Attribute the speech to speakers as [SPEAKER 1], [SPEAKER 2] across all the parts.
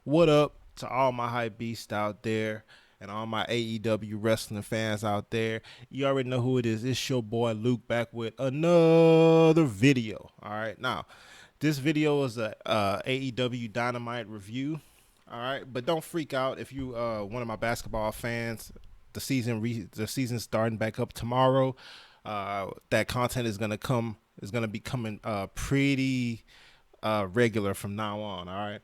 [SPEAKER 1] What up to all my hype beasts out there and all my AEW wrestling fans out there? You already know who it is. It's your boy Luke back with another video. All right, now this video is a AEW Dynamite review. All right, but don't freak out if you one of my basketball fans. The season's starting back up tomorrow. That content is gonna be coming pretty regular from now on. All right.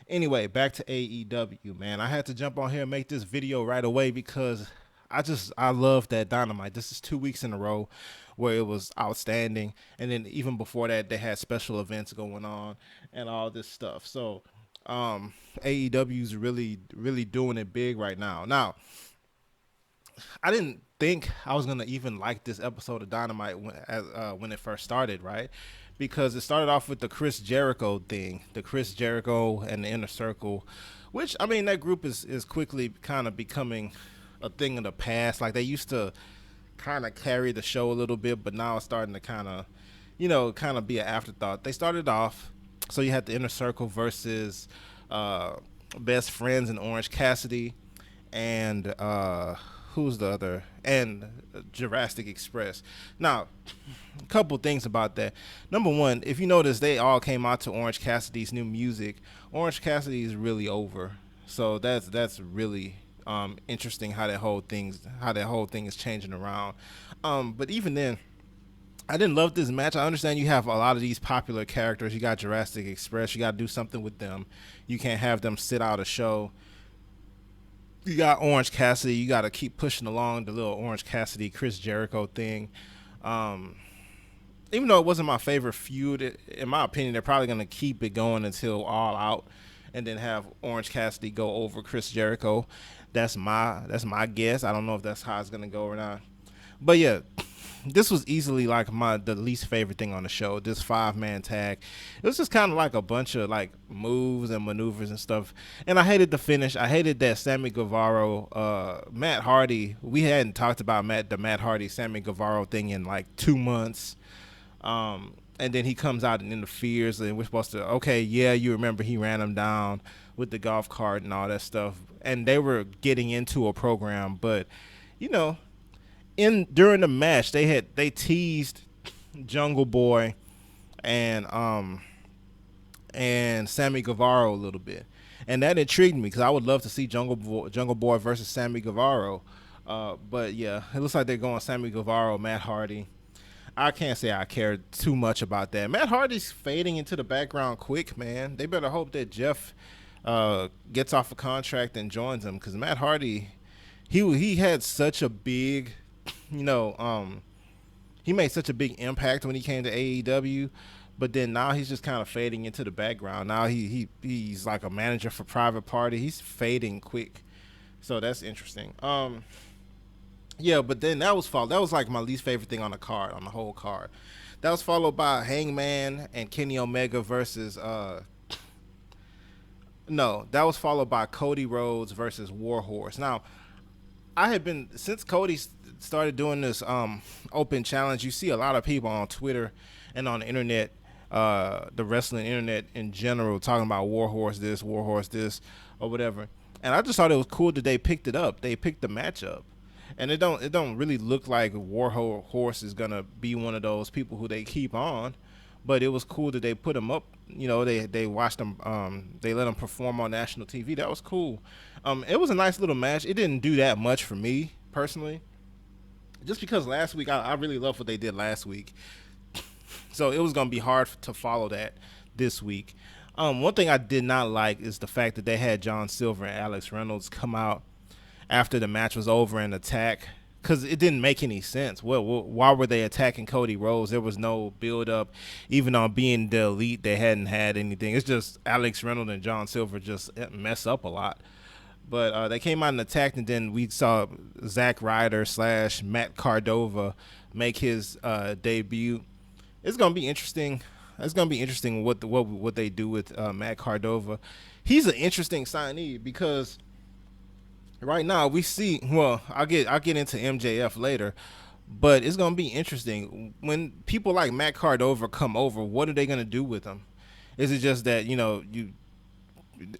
[SPEAKER 1] Anyway, back to AEW, man. I had to jump on here and make this video right away because I love that Dynamite. This is 2 weeks in a row where it was outstanding, and then even before that, they had special events going on and all this stuff. So, AEW's really doing it big right now. Now, I didn't think I was gonna even like this episode of Dynamite when it first started, right? Because it started off with the Chris Jericho thing, the Chris Jericho and the Inner Circle, which I mean that group is quickly kind of becoming a thing of the past. Like they used to kind of carry the show a little bit, but now it's starting to kind of be an afterthought. They started off, so you had the Inner Circle versus Best Friends and Orange Cassidy, and who's the other? And Jurassic Express. Now, a couple things about that. Number one, if you notice, they all came out to Orange Cassidy's new music. Orange Cassidy is really over, so that's really interesting how that whole thing is changing around. But even then, I didn't love this match. I understand you have a lot of these popular characters. You got Jurassic Express. You got to do something with them. You can't have them sit out a show. You got Orange Cassidy. You got to keep pushing along the little Orange Cassidy Chris Jericho thing. Even though it wasn't my favorite feud, in my opinion, they're probably going to keep it going until All Out, and then have Orange Cassidy go over Chris Jericho. That's my guess. I don't know if that's how it's going to go or not. But yeah, this was easily like the least favorite thing on the show. This 5-man tag, it was just kind of like a bunch of like moves and maneuvers and stuff. And I hated the finish. I hated that Sammy Guevara, Matt Hardy. We hadn't talked about the Matt Hardy Sammy Guevara thing in like 2 months. And then he comes out and interferes, and we're supposed to, okay, yeah, you remember he ran him down with the golf cart and all that stuff. And they were getting into a program, but you know, during the match they teased Jungle Boy and Sammy Guevara a little bit, and that intrigued me because I would love to see Jungle Boy versus Sammy Guevara. But yeah, it looks like they're going Sammy Guevara, Matt Hardy. I can't say I care too much about that. Matt Hardy's fading into the background quick, man. They better hope that Jeff gets off a contract and joins him, because Matt Hardy, he had such a big, he made such a big impact when he came to AEW, but then now he's just kind of fading into the background. Now he's like a manager for Private Party. He's fading quick, so that's interesting. Yeah, but then that was like my least favorite thing on the whole card. That was followed by Hangman and Kenny Omega versus that was followed by Cody Rhodes versus Warhorse. Now, since Cody started doing this open challenge, you see a lot of people on Twitter and on the internet, the wrestling internet in general, talking about Warhorse this, or whatever. And I just thought it was cool that they picked it up. They picked the match up. And it don't really look like Warhorse is gonna be one of those people who they keep on, but it was cool that they put him up. They watched him. They let him perform on national TV. That was cool. It was a nice little match. It didn't do that much for me personally, just because last week I really loved what they did last week, so it was gonna be hard to follow that this week. One thing I did not like is the fact that they had John Silver and Alex Reynolds come out after the match was over and attack, because it didn't make any sense. Well, why were they attacking Cody Rhodes? There was no build up. Even on being the Elite, they hadn't had anything. It's just Alex Reynolds and John Silver just mess up a lot. But they came out and attacked, and then we saw Zack Ryder / Matt Cardova make his debut. It's gonna be interesting. It's gonna be interesting what they do with Matt Cardova. He's an interesting signee because right now we see, well, I'll get into MJF later, but it's gonna be interesting when people like Matt Cardova come over. What are they gonna do with him? Is it just that you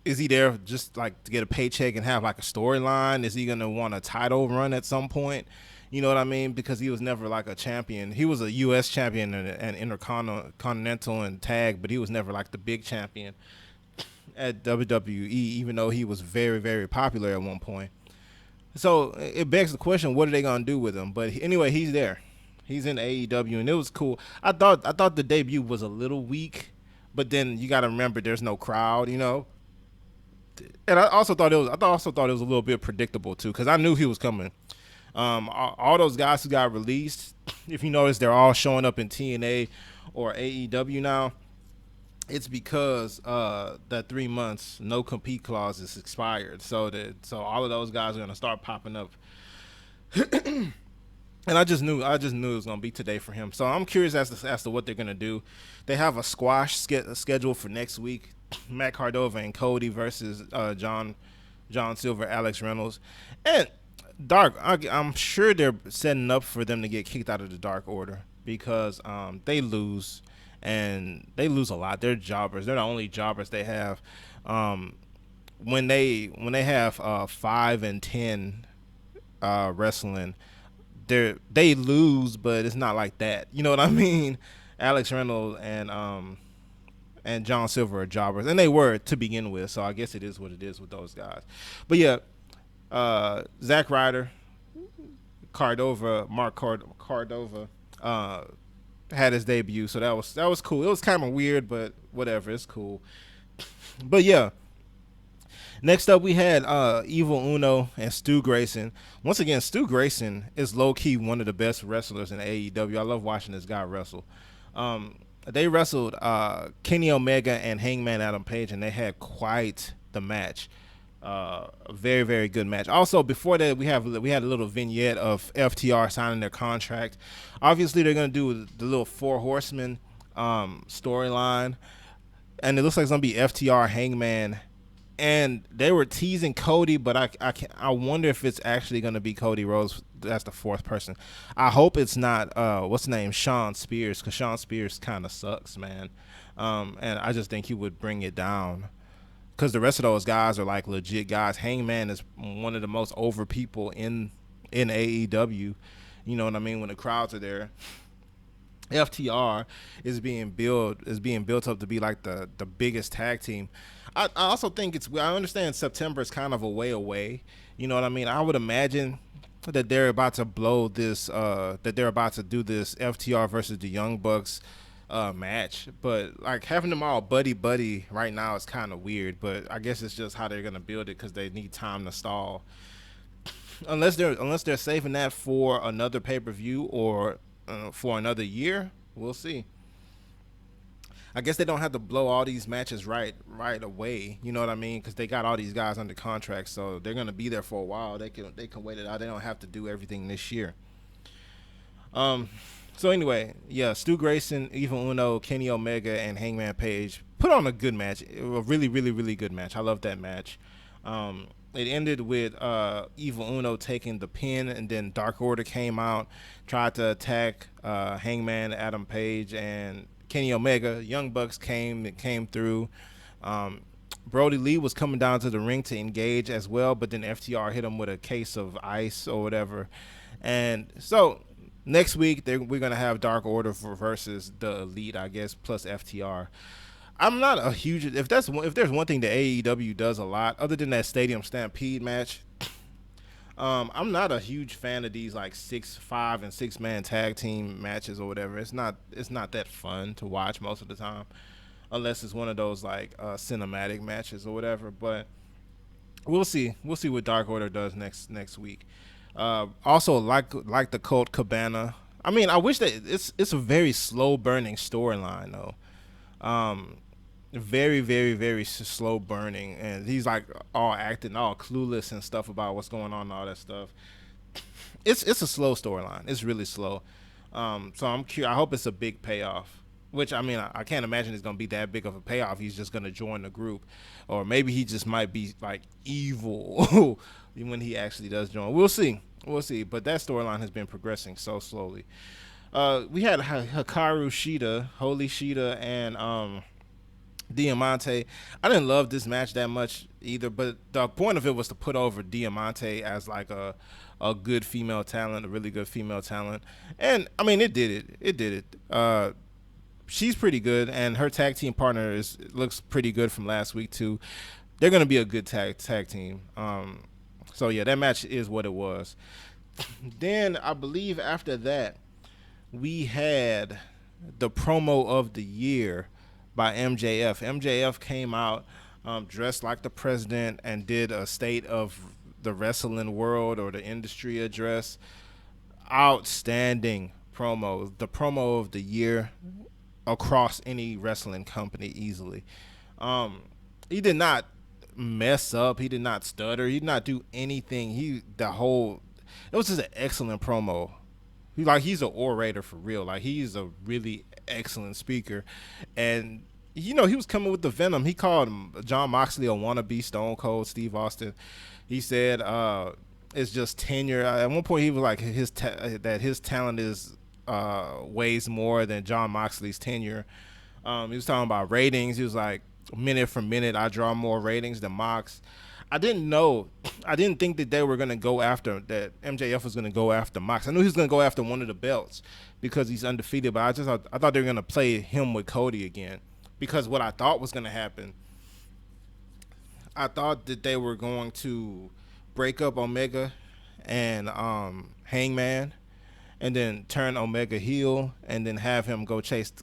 [SPEAKER 1] is he there just like to get a paycheck and have like a storyline? Is he gonna want a title run at some point? You know what I mean? Because he was never like a champion. He was a U.S. champion and intercontinental and tag, but he was never like the big champion at WWE, even though he was very, very popular at one point. So it begs the question: what are they gonna do with him? But anyway, he's there. He's in AEW, and it was cool. I thought the debut was a little weak, but then you got to remember there's no crowd, And I also thought it was a little bit predictable too, because I knew he was coming. All those guys who got released, if you notice, they're all showing up in TNA or AEW now. It's because that 3 months no compete clause is expired, so all of those guys are gonna start popping up. And I just knew it was gonna be today for him. So I'm curious as to what they're gonna do. They have a squash schedule for next week. Matt Cardova and Cody versus John Silver, Alex Reynolds, and Dark. I'm sure they're setting up for them to get kicked out of the Dark Order because they lose, and they lose a lot. They're jobbers. They're the only jobbers they have. When they have 5 and 10 wrestling, they lose, but it's not like that. You know what I mean? Alex Reynolds and John Silver are jobbers, and they were to begin with. So I guess it is what it is with those guys. But yeah, Zack Ryder, Mark Cardova, had his debut, so that was cool. It was kind of weird, but whatever, it's cool. But yeah. Next up, we had Evil Uno and Stu Grayson. Once again, Stu Grayson is low-key one of the best wrestlers in AEW. I love watching this guy wrestle. They wrestled Kenny Omega and Hangman Adam Page, and they had quite the match. A very, very good match. Also, before that, we had a little vignette of FTR signing their contract. Obviously, they're going to do the little Four Horsemen storyline, and it looks like it's going to be FTR, Hangman, and they were teasing Cody, but I wonder if it's actually going to be Cody Rhodes. That's the fourth person. I hope it's not what's the name, Shawn Spears, because Shawn Spears kind of sucks, man. And I just think he would bring it down, because the rest of those guys are like legit guys. Hangman is one of the most over people in AEW. You know what I mean? When the crowds are there. FTR is being built up to be like the biggest tag team. I also think I understand September is kind of a way away. You know what I mean? I would imagine that they're about to blow this, that they're about to do this FTR versus the Young Bucks match. But like having them all buddy right now is kind of weird. But I guess it's just how they're gonna build it, because they need time to stall. Unless they're saving that for another pay-per-view or for another year, we'll see. I guess they don't have to blow all these matches right away. You know what I mean? Because they got all these guys under contract, so they're gonna be there for a while. They can wait it out. They don't have to do everything this year. So anyway, yeah, Stu Grayson, Evil Uno, Kenny Omega, and Hangman Page put on a good match. A really, really, really good match. I love that match. It ended with Evil Uno taking the pin, and then Dark Order came out, tried to attack Hangman, Adam Page, and Kenny Omega. Young Bucks came through. Brody Lee was coming down to the ring to engage as well, but then FTR hit him with a case of ice or whatever. And so next week we're gonna have Dark Order versus the Elite, I guess, plus FTR. I'm not a huge, if there's one thing that AEW does a lot, other than that Stadium Stampede match, I'm not a huge fan of these like 5 and 6 man tag team matches or whatever. It's not that fun to watch most of the time, unless it's one of those like cinematic matches or whatever. But we'll see what Dark Order does next week. Also, like the Colt Cabana. I mean, I wish that it's a very slow burning storyline though. Very, very, very slow burning, and he's like all acting all clueless and stuff about what's going on and all that stuff. It's a slow storyline. It's really slow. So I'm curious. I hope it's a big payoff. Which, I mean, I can't imagine it's gonna be that big of a payoff. He's just gonna join the group, or maybe he just might be like evil when he actually does join. We'll see. But that storyline has been progressing so slowly. We had Hikaru Shida, Holy Shida, and Diamante. I didn't love this match that much either, but the point of it was to put over Diamante as like a good female talent, a really good female talent. And I mean, it did it. It did it. She's pretty good, and her tag team partner looks pretty good from last week too. They're gonna be a good tag team. So yeah, that match is what it was. Then I believe after that we had the promo of the year by MJF. MJF came out dressed like the president and did a state of the wrestling world or the industry address. Outstanding promo. The promo of the year across any wrestling company easily. He did not mess up. He did not stutter. He did not do anything. It was just an excellent promo. He's an orator for real. Like he's a really excellent speaker, and he was coming with the venom. He called John Moxley a wannabe Stone Cold Steve Austin. He said it's just tenure. At one point, he was like that his talent is weighs more than John Moxley's tenure. He was talking about ratings. He was like, minute for minute, I draw more ratings than Mox. I didn't think that they were going to go after, that MJF was going to go after Mox. I knew he was going to go after one of the belts because he's undefeated, but I thought they were going to play him with Cody again, because what I thought was going to happen, I thought that they were going to break up Omega and Hangman, and then turn Omega heel, and then have him go chase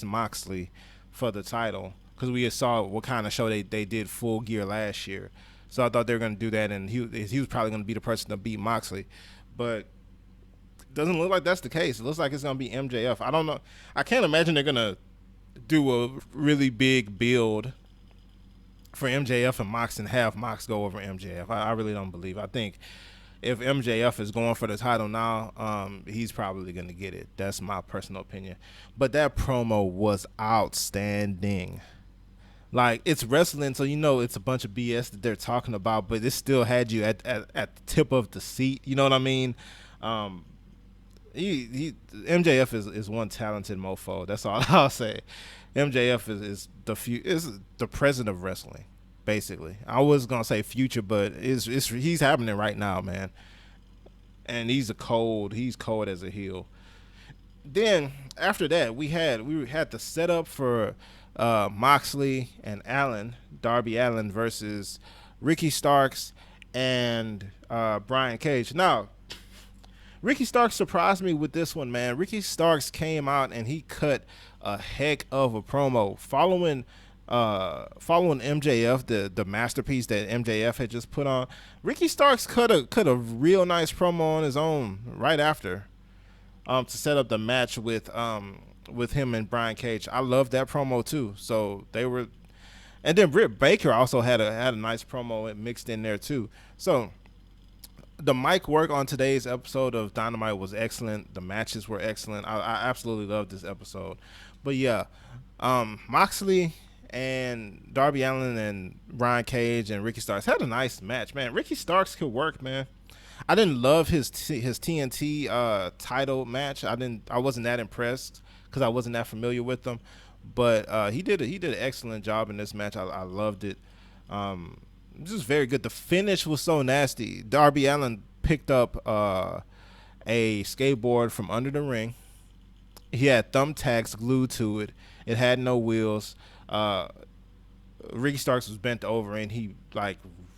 [SPEAKER 1] Moxley for the title, because we saw what kind of show they did Full Gear last year. So I thought they were going to do that, and he was probably going to be the person to beat Moxley, but it doesn't look like that's the case. It looks like it's going to be MJF. I don't know. I can't imagine they're going to do a really big build for MJF and Mox and have Mox go over MJF. I really don't believe. I think if MJF is going for the title now, he's probably going to get it. That's my personal opinion. But that promo was outstanding. Like, it's wrestling, so it's a bunch of BS that they're talking about, but it still had you at the tip of the seat. You know what I mean? MJF is one talented mofo. That's all I'll say. MJF is the president of wrestling, basically. I was gonna say future, but he's happening right now, man. And he's cold as a heel. Then after that, we had the setup for Moxley and Darby Allin versus Ricky Starks and Brian Cage. Now, Ricky Starks surprised me with this one, man. Ricky Starks came out and he cut a heck of a promo following MJF, the masterpiece that MJF had just put on. Ricky Starks cut a real nice promo on his own right after, to set up the match with him and Brian Cage. I love that promo too. So they were, and then Britt Baker also had a nice promo mixed in there too. So the mic work on today's episode of Dynamite was excellent. The matches were excellent. I absolutely loved this episode. But yeah, Moxley and Darby Allin and Brian Cage and Ricky Starks had a nice match, man. Ricky Starks could work, man. I didn't love his TNT title match. I wasn't that impressed because I wasn't that familiar with him. But he did an excellent job in this match. I loved it. Just very good. The finish was so nasty. Darby Allin picked up a skateboard from under the ring. He had thumbtacks glued to it. It had no wheels. Ricky Starks was bent over and he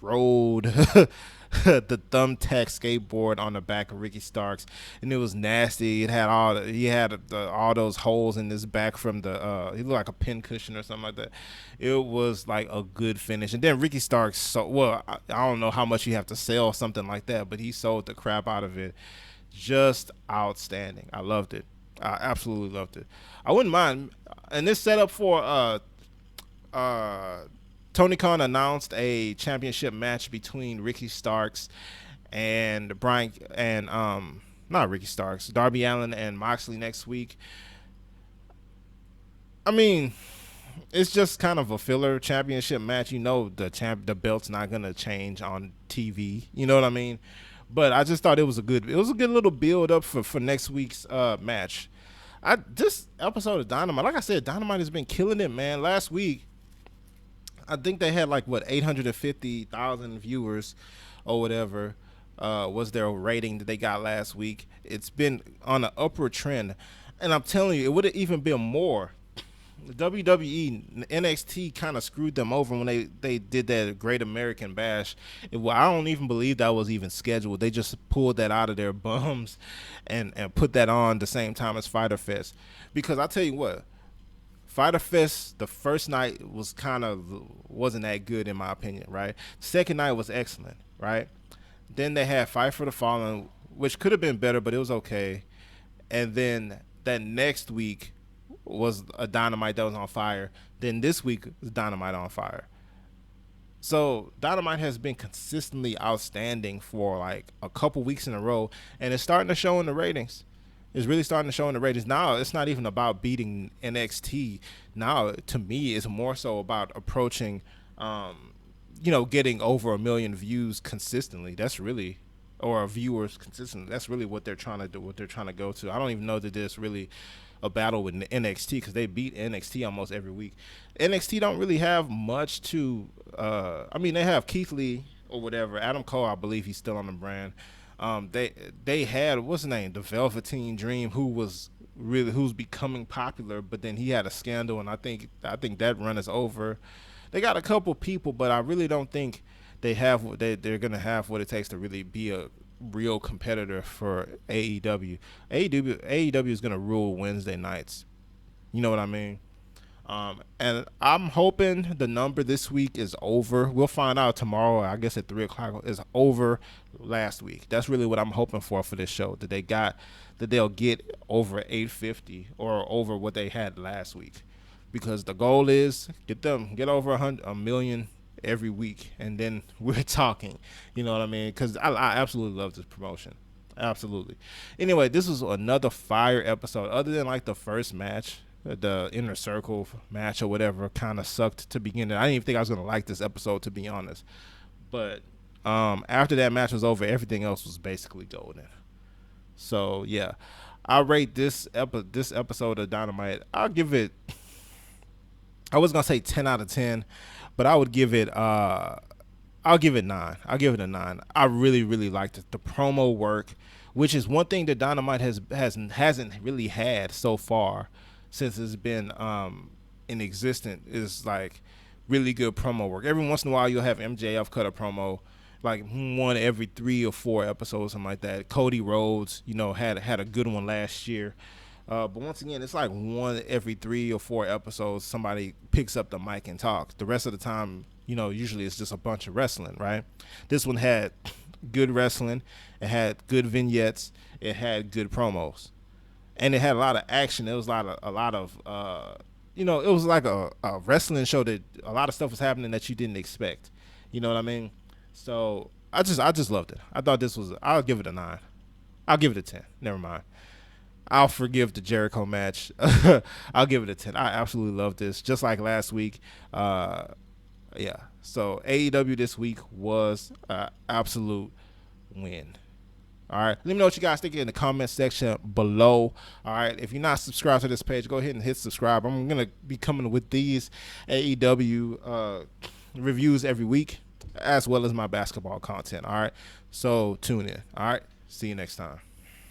[SPEAKER 1] rode the thumbtack skateboard on the back of Ricky Starks, and it was nasty. It had all those holes in his back from the he looked like a pin cushion or something like that. It was like a good finish. And then Ricky Starks I don't know how much you have to sell something like that, but he sold the crap out of it. Just outstanding. I loved it. I absolutely loved it. I wouldn't mind. And this setup for Tony Khan announced a championship match between Ricky Starks and not Ricky Starks, Darby Allin and Moxley next week. I mean, it's just kind of a filler championship match. The belt's not gonna change on TV. You know what I mean? But I just thought it was a good little build up for next week's match. This episode of Dynamite, like I said, Dynamite has been killing it, man. Last week I think they had like what 850,000 viewers or whatever was their rating that they got last week. It's been on an upward trend, and I'm telling you, it would have even been more. The WWE NXT kind of screwed them over when they did that Great American Bash. I don't even believe that was even scheduled. They just pulled that out of their bums and put that on the same time as Fyter Fest. Because I tell you what, Fyter Fest, the first night was wasn't that good in my opinion, right? Second night was excellent, right? Then they had Fight for the Fallen, which could have been better, but it was okay. And then that next week was a Dynamite that was on fire. Then this week is Dynamite on fire. So Dynamite has been consistently outstanding for like a couple weeks in a row, and it's starting to show in the ratings. It's really starting to show in the ratings. Now it's not even about beating NXT. Now to me, it's more so about approaching, getting over 1 million views consistently. That's really, or viewers consistently. That's really what they're trying to do. What they're trying to go to. I don't even know that there's really a battle with NXT because they beat NXT almost every week. NXT don't really have much to. They have Keith Lee or whatever. Adam Cole, I believe he's still on the brand. They had what's his name, the Velveteen Dream, who's becoming popular, but then he had a scandal, and I think that run is over. They got a couple people, but I really don't think they're gonna have what it takes to really be a real competitor for AEW. AEW is gonna rule Wednesday nights. You know what I mean? And I'm hoping the number this week is over. We'll find out tomorrow, I guess at 3:00, is over last week. That's really what I'm hoping for this show, that they'll get over 850 or over what they had last week. Because the goal is get over 1 million every week, and then we're talking. You know what I mean? Because I absolutely love this promotion. Absolutely. Anyway, this was another fire episode. Other than like the first match, the Inner Circle match or whatever, kind of sucked to begin. I didn't even think I was going to like this episode, to be honest. But after that match was over, everything else was basically golden. So yeah, I rate this episode of Dynamite. I'll give it. I was gonna say 10 out of 10, but I would give it. I'll give it 9. I'll give it a 9. I really, really liked it. The promo work, which is one thing that Dynamite hasn't really had so far since it's been in existence, is like really good promo work. Every once in a while, you'll have MJF cut a promo, like one every 3 or 4 episodes, something like that. Cody Rhodes, had a good one last year. But once again, it's like one every 3 or 4 episodes, somebody picks up the mic and talks. The rest of the time, usually it's just a bunch of wrestling, right? This one had good wrestling. It had good vignettes. It had good promos. And it had a lot of action. It was a lot of it was like a wrestling show that a lot of stuff was happening that you didn't expect. You know what I mean? So I just loved it. I thought I'll give it a 9. I'll give it a 10. Never mind. I'll forgive the Jericho match. I'll give it a 10. I absolutely love this. Just like last week. Yeah. So AEW this week was an absolute win. All right. Let me know what you guys think in the comment section below. All right. If you're not subscribed to this page, go ahead and hit subscribe. I'm going to be coming with these AEW reviews every week, as well as my basketball content. All right. So tune in. All right. See you next time.